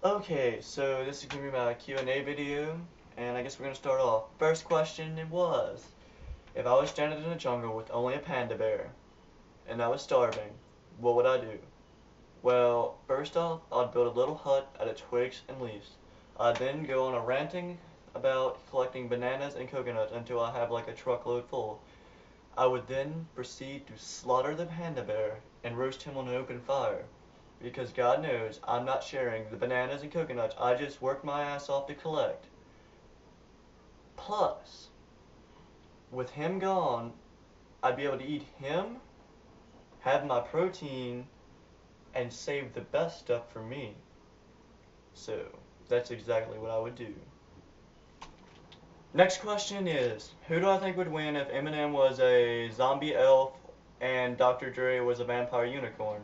Okay, so this is going to be my Q&A video, and I guess we're going to start off. First question it was, if I was stranded in a jungle with only a panda bear, and I was starving, what would I do? Well, first off, I'd build a little hut out of twigs and leaves. I'd then go on a ranting about collecting bananas and coconuts until I have like a truckload full. I would then proceed to slaughter the panda bear and roast him on an open fire. Because God knows I'm not sharing the bananas and coconuts I just worked my ass off to collect. Plus, with him gone, I'd be able to eat him, have my protein, and save the best stuff for me. So, that's exactly what I would do. Next question is, who do I think would win if Eminem was a zombie elf and Dr. Dre was a vampire unicorn?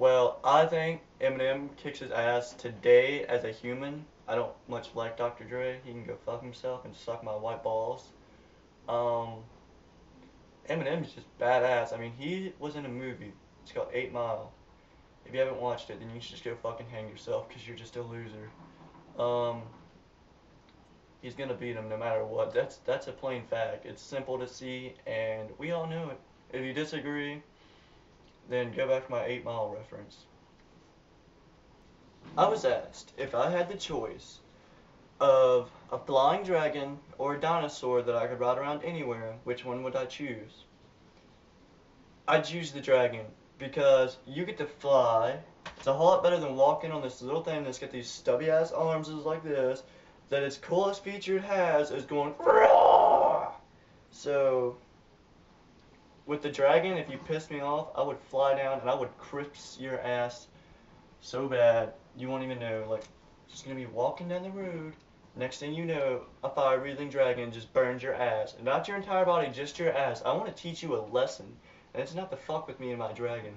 Well, I think Eminem kicks his ass today as a human. I don't much like Dr. Dre. He can go fuck himself and suck my white balls. Um, Eminem is just badass. I mean, he was in a movie. It's called 8 Mile. If you haven't watched it, then you should just go fucking hang yourself because you're just a loser. Um, he's gonna beat him no matter what. That's a plain fact. It's simple to see, and we all know it. If you disagree, then go back to my 8 Mile reference. I was asked if I had the choice of a flying dragon or a dinosaur that I could ride around anywhere, which one would I choose? I'd choose the dragon because you get to fly. It's a whole lot better than walking on this little thing that's got these stubby ass arms like this. That its coolest feature it has is going. Rah! So with the dragon, if you pissed me off, I would fly down and I would crisp your ass so bad you won't even know. Like, just gonna be walking down the road. Next thing you know, a fire-breathing dragon just burns your ass. And not your entire body, just your ass. I want to teach you a lesson. And it's not to fuck with me and my dragon.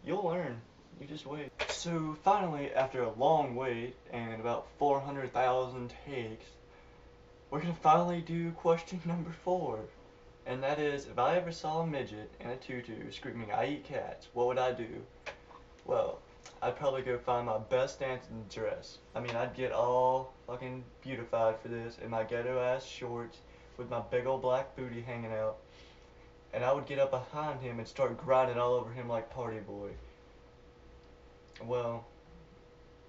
You'll learn. You just wait. So finally, after a long wait and about 400,000 takes, we're gonna finally do question number 4. And that is, if I ever saw a midget in a tutu screaming, "I eat cats," what would I do? Well, I'd probably go find my best dancing dress. I mean, I'd get all fucking beautified for this in my ghetto ass shorts with my big old black booty hanging out. And I would get up behind him and start grinding all over him like Party Boy. Well,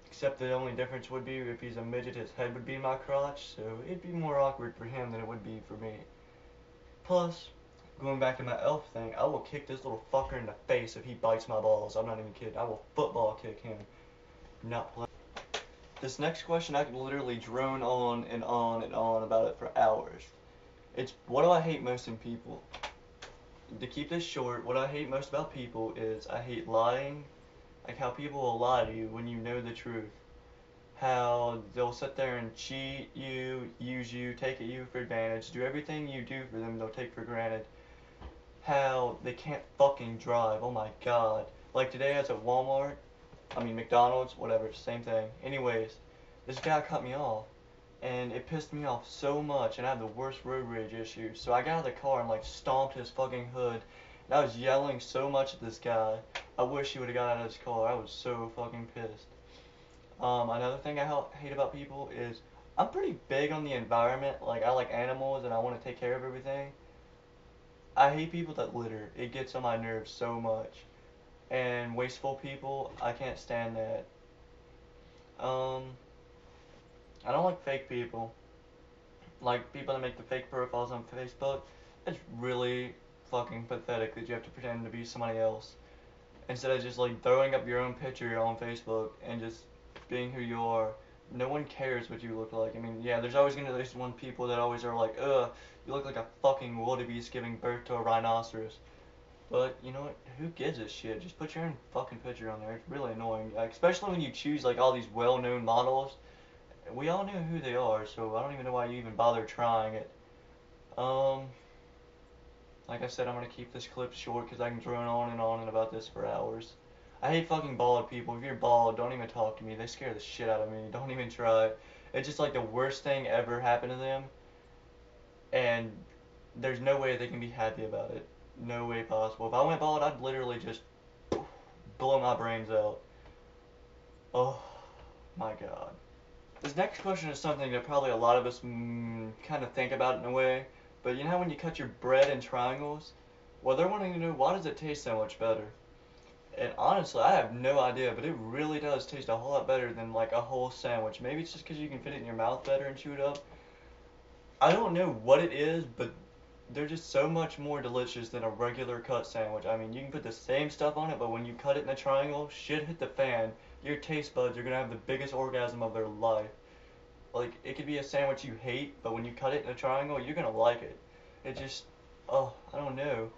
except the only difference would be if he's a midget, his head would be in my crotch, so it'd be more awkward for him than it would be for me. Plus, going back to my elf thing, I will kick this little fucker in the face if he bites my balls. I'm not even kidding. I will football kick him. Not play. This next question, I could literally drone on and on and on about it for hours. It's, what do I hate most in people? To keep this short, what I hate most about people is I hate lying. Like how people will lie to you when you know the truth. How they'll sit there and cheat you, use you, take you for advantage, do everything you do for them they'll take for granted. How they can't fucking drive, oh my god. Like today I was at Walmart, I mean McDonald's, whatever, same thing. Anyways, this guy cut me off, and it pissed me off so much, and I have the worst road rage issues. So I got out of the car and like stomped his fucking hood, and I was yelling so much at this guy. I wish he would have got out of his car. I was so fucking pissed. Another thing I hate about people is I'm pretty big on the environment. Like I like animals and I want to take care of everything. I hate people that litter. It gets on my nerves so much. And wasteful people, I can't stand that. Um, I don't like fake people. Like people that make the fake profiles on Facebook. It's really fucking pathetic that you have to pretend to be somebody else instead of just like throwing up your own picture on Facebook and just being who you are. No one cares what you look like. I mean, yeah, there's always gonna be those one people that always are like, ugh, you look like a fucking wildebeest giving birth to a rhinoceros. But you know what? Who gives a shit? Just put your own fucking picture on there. It's really annoying, like, especially when you choose like all these well-known models. We all know who they are, so I don't even know why you even bother trying it. Um, like I said, I'm gonna keep this clip short because I can drone on and about this for hours. I hate fucking bald people. If you're bald, don't even talk to me. They scare the shit out of me. Don't even try. It's just like the worst thing ever happened to them, and there's no way they can be happy about it. No way possible. If I went bald, I'd literally just blow my brains out. Oh, my my god. This next question is something that probably a lot of us kind of think about in a way, but you know how when you cut your bread in triangles? Well, they're wanting to know, why does it taste so much better? And honestly, I have no idea, but it really does taste a whole lot better than like a whole sandwich. Maybe it's just because you can fit it in your mouth better and chew it up. I don't know what it is, but they're just so much more delicious than a regular cut sandwich. I mean, you can put the same stuff on it, but when you cut it in a triangle, shit hit the fan. Your taste buds are gonna have the biggest orgasm of their life. Like, it could be a sandwich you hate, but when you cut it in a triangle, you're gonna like it. It just, oh, I don't know.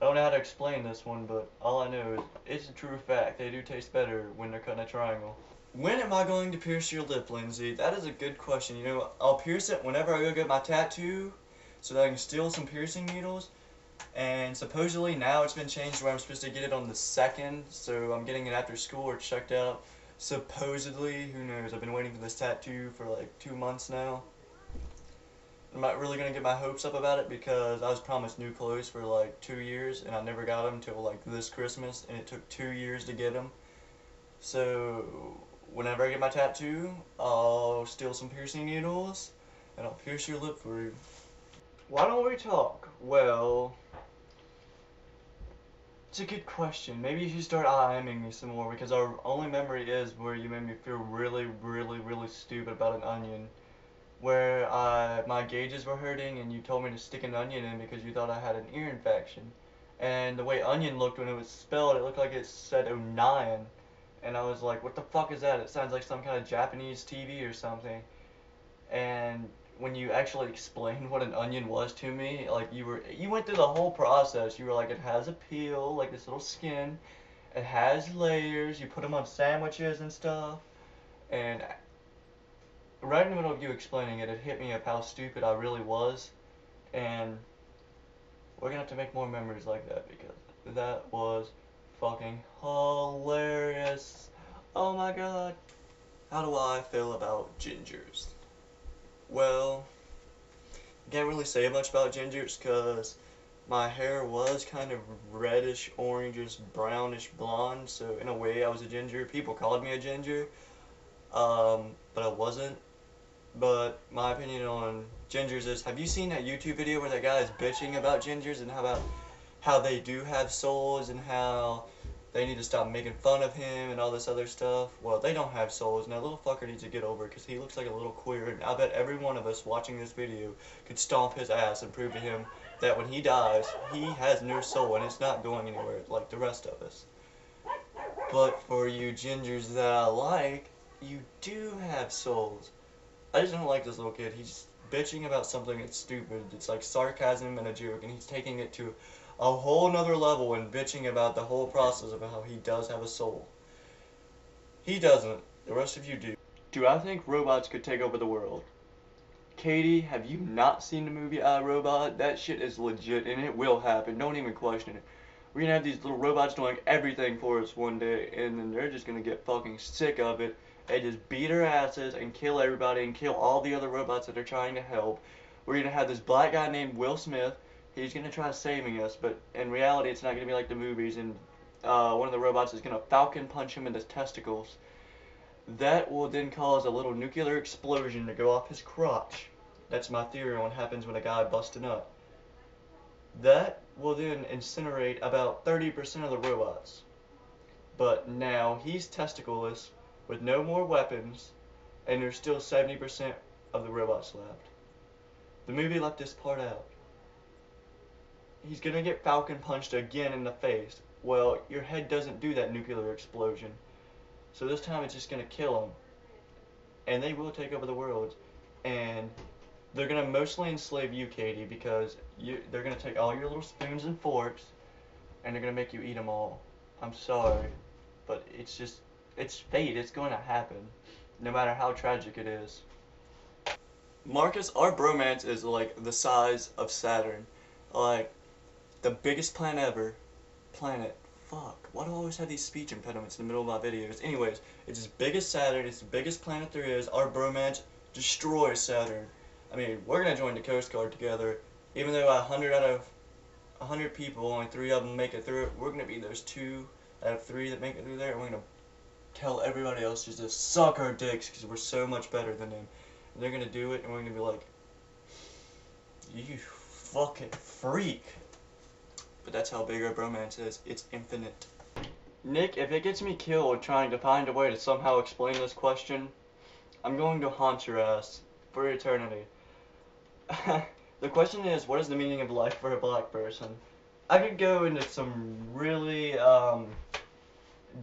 I don't know how to explain this one, but all I know is it's a true fact. They do taste better when they're cut in a triangle. When am I going to pierce your lip, Lindsay? That is a good question. You know, I'll pierce it whenever I go get my tattoo so that I can steal some piercing needles. And supposedly now it's been changed where I'm supposed to get it on the 2nd, so I'm getting it after school or checked out. Supposedly, who knows? I've been waiting for this tattoo for like 2 months now. I'm not really going to get my hopes up about it because I was promised new clothes for like 2 years and I never got them until like this Christmas, and it took 2 years to get them. So whenever I get my tattoo, I'll steal some piercing needles and I'll pierce your lip for you. Why don't we talk? Well, it's a good question. Maybe you should start IMing me some more, because our only memory is where you made me feel really, really, really stupid about an onion. Where my gauges were hurting and you told me to stick an onion in because you thought I had an ear infection. And the way onion looked when it was spelled, it looked like it said Onion. And I was like, what the fuck is that? It sounds like some kind of Japanese TV or something. And when you actually explained what an onion was to me, like you went through the whole process. You were like, it has a peel, like this little skin. It has layers. You put them on sandwiches and stuff. And right in the middle of you explaining it, it hit me of how stupid I really was. And we're gonna have to make more memories like that, because that was fucking hilarious. Oh my god. How do I feel about gingers? Well, I can't really say much about gingers because my hair was kind of reddish, orangish, brownish blonde, so in a way I was a ginger. People called me a ginger, but I wasn't. But my opinion on gingers is, have you seen that YouTube video where that guy is bitching about gingers and how they do have souls and how they need to stop making fun of him and all this other stuff? Well, they don't have souls, and that little fucker needs to get over it because he looks like a little queer, and I bet every one of us watching this video could stomp his ass and prove to him that when he dies, he has no soul and it's not going anywhere like the rest of us. But for you gingers that I like, you do have souls. I just don't like this little kid. He's bitching about something that's stupid. It's like sarcasm and a joke, and he's taking it to a whole nother level and bitching about the whole process of how he does have a soul. He doesn't. The rest of you do. Do I think robots could take over the world? Katie, have you not seen the movie I, Robot? That shit is legit, and it will happen. Don't even question it. We're gonna have these little robots doing everything for us one day, and then they're just gonna get fucking sick of it and just beat our asses and kill everybody and kill all the other robots that are trying to help. We're gonna have this black guy named Will Smith. He's gonna try saving us, but in reality it's not gonna be like the movies, and one of the robots is gonna falcon punch him in the testicles. That will then cause a little nuclear explosion to go off his crotch. That's my theory on what happens when a guy busts a nut. That will then incinerate about 30% of the robots. But now he's testicleless, with no more weapons, and there's still 70% of the robots left. The movie left this part out. He's gonna get falcon punched again in the face. Well, your head doesn't do that nuclear explosion. So this time it's just gonna kill him. And they will take over the world. And they're gonna mostly enslave you, Katie, because they're gonna take all your little spoons and forks, and they're gonna make you eat them all. I'm sorry, but it's fate. It's going to happen, no matter how tragic it is. Marcus, our bromance is like the size of Saturn, like the biggest planet ever. Fuck. Why do I always have these speech impediments in the middle of my videos? Anyways, it's as big as Saturn. It's the biggest planet there is. Our bromance destroys Saturn. I mean, we're gonna join the Coast Guard together. Even though 100 out of 100 people, only 3 of them make it through it, we're gonna be those 2 out of 3 that make it through there, and we're gonna tell everybody else to just suck our dicks because we're so much better than them. And they're gonna do it, and we're gonna be like, you fucking freak. But that's how big our bromance is. It's infinite. Nick, if it gets me killed trying to find a way to somehow explain this question, I'm going to haunt your ass for eternity. The question is, what is the meaning of life for a black person? I could go into some really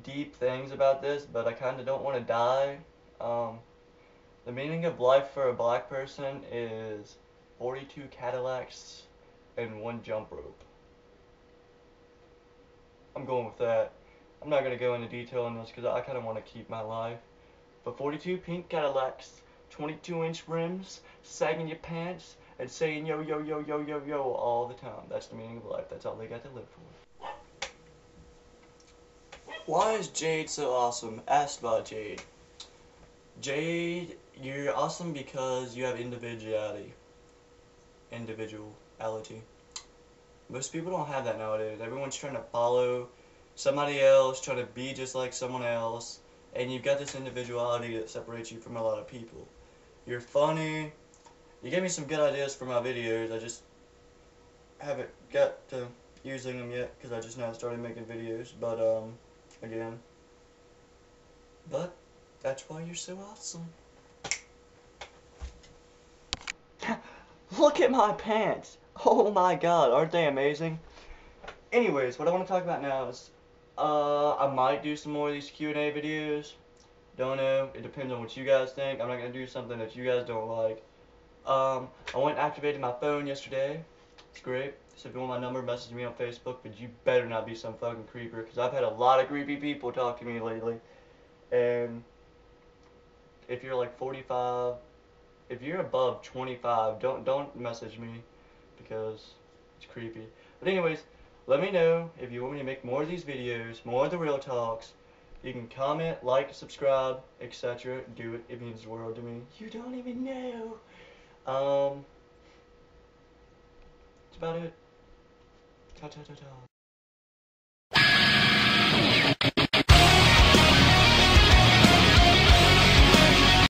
deep things about this, but I kind of don't want to die. The meaning of life for a black person is 42 Cadillacs and 1 jump rope. I'm going with that. I'm not going to go into detail on this because I kind of want to keep my life. But 42 pink Cadillacs, 22-inch rims, sagging your pants, and saying yo, yo, yo, yo, yo, yo all the time. That's the meaning of life. That's all they got to live for. Why is Jade so awesome? Asked by Jade. Jade, you're awesome because you have individuality. Most people don't have that nowadays. Everyone's trying to follow somebody else, trying to be just like someone else, and you've got this individuality that separates you from a lot of people. You're funny. You gave me some good ideas for my videos. I just haven't got to using them yet because I just now started making videos. But again, but that's why you're so awesome. Look at my pants. Oh my god, aren't they amazing? Anyways, what I want to talk about now is I might do some more of these Q&A videos. Don't know. It depends on what you guys think. I'm not going to do something that you guys don't like. I went and activated my phone yesterday. It's great. So if you want my number, message me on Facebook, but you better not be some fucking creeper, because I've had a lot of creepy people talk to me lately. And if you're like 45, if you're above 25, don't message me, because it's creepy. But anyways, let me know if you want me to make more of these videos, more of the real talks. You can comment, like, subscribe, etc. Do it. It means the world to me. You don't even know. That's about it. Ta ta ta ta.